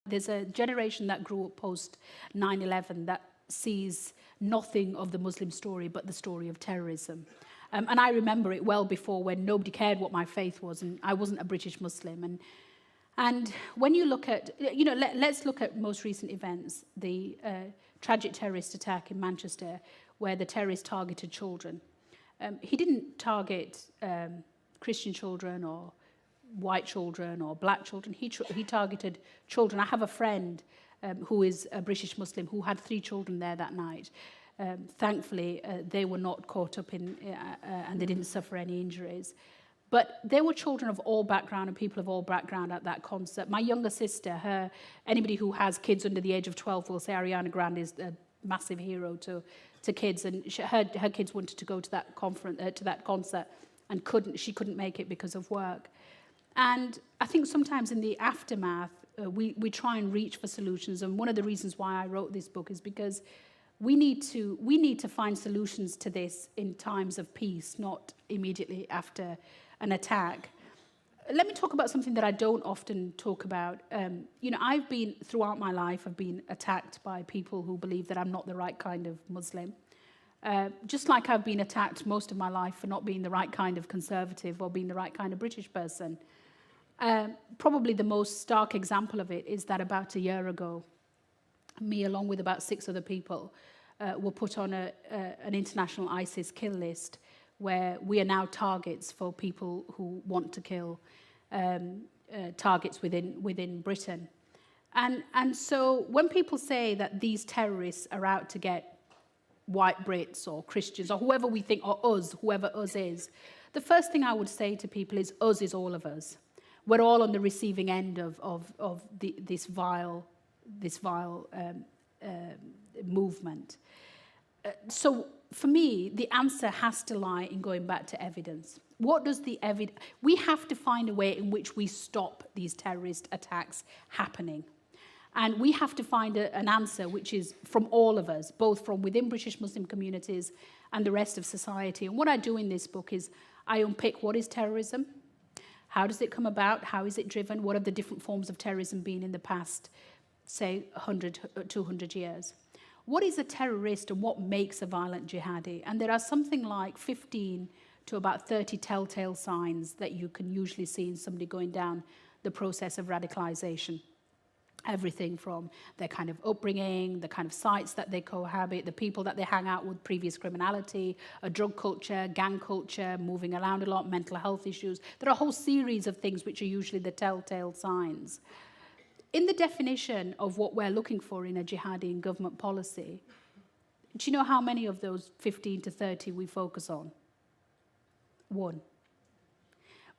There's a generation that grew up post 9/11 that sees nothing of the Muslim story but the story of terrorism. And I remember it well before, when nobody cared what my faith was, and I wasn't a British Muslim. And when you look at, let's look at most recent events, the tragic terrorist attack in Manchester, where the terrorist targeted children. He didn't target Christian children or white children or black children. He targeted children. I have a friend who is a British Muslim who had 3 children there that night. Thankfully, they were not caught up in, and they didn't suffer any injuries. But there were children of all background and people of all background at that concert. My younger sister, anybody who has kids under the age of 12 will say Ariana Grande is a massive hero to kids, and her kids wanted to go to that concert, and she couldn't make it because of work. And I think sometimes in the aftermath, we try and reach for solutions. And one of the reasons why I wrote this book is because we need to find solutions to this in times of peace, not immediately after an attack. Let me talk about something that I don't often talk about. Throughout my life, I've been attacked by people who believe that I'm not the right kind of Muslim. Just like I've been attacked most of my life for not being the right kind of conservative or being the right kind of British person. Probably the most stark example of it is that about a year ago, me along with about 6 other people were put on an international ISIS kill list, where we are now targets for people who want to kill targets within Britain. And so when people say that these terrorists are out to get white Brits or Christians or whoever we think, or us, whoever us is, the first thing I would say to people is us is all of us. We're all on the receiving end of this vile movement. So for me, the answer has to lie in going back to evidence. What does the evidence? We have to find a way in which we stop these terrorist attacks happening. And we have to find an answer which is from all of us, both from within British Muslim communities and the rest of society. And what I do in this book is I unpick what is terrorism, how does it come about, how is it driven, what have the different forms of terrorism been in the past, say, 100, 200 years. What is a terrorist and what makes a violent jihadi? And there are something like 15 to about 30 telltale signs that you can usually see in somebody going down the process of radicalization. Everything from their kind of upbringing, the kind of sites that they cohabit, the people that they hang out with, previous criminality, a drug culture, gang culture, moving around a lot, mental health issues. There are a whole series of things which are usually the telltale signs. In the definition of what we're looking for in a jihadi and government policy, do you know how many of those 15 to 30 we focus on? 1.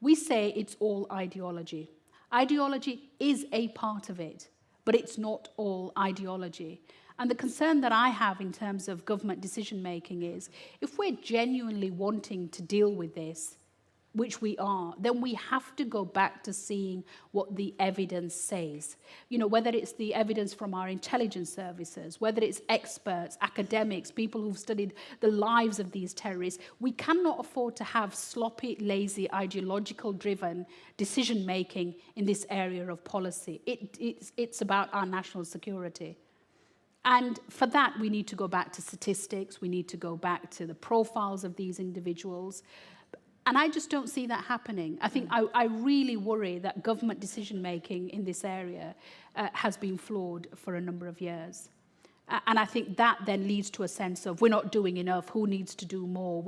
We say it's all ideology. Ideology is a part of it, but it's not all ideology. And the concern that I have in terms of government decision-making is, if we're genuinely wanting to deal with this, which we are, then we have to go back to seeing what the evidence says. Whether it's the evidence from our intelligence services, whether it's experts, academics, people who've studied the lives of these terrorists. We cannot afford to have sloppy, lazy, ideological-driven decision-making in this area of policy. It's about our national security. And for that, we need to go back to statistics. We need to go back to the profiles of these individuals. And I just don't see that happening. I think I really worry that government decision-making in this area has been flawed for a number of years. And I think that then leads to a sense of we're not doing enough, who needs to do more?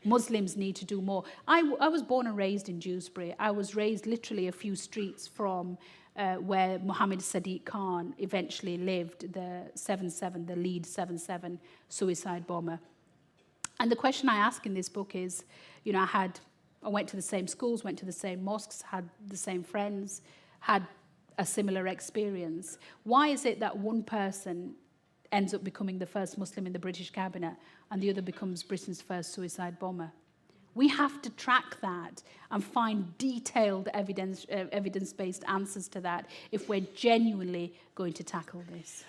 Muslims need to do more. I was born and raised in Dewsbury. I was raised literally a few streets from where Mohammed Sadiq Khan eventually lived, the lead 7/7 suicide bomber. And the question I ask in this book is, I went to the same schools, went to the same mosques, had the same friends, had a similar experience. Why is it that one person ends up becoming the first Muslim in the British cabinet and the other becomes Britain's first suicide bomber? We have to track that and find detailed evidence-based answers to that if we're genuinely going to tackle this.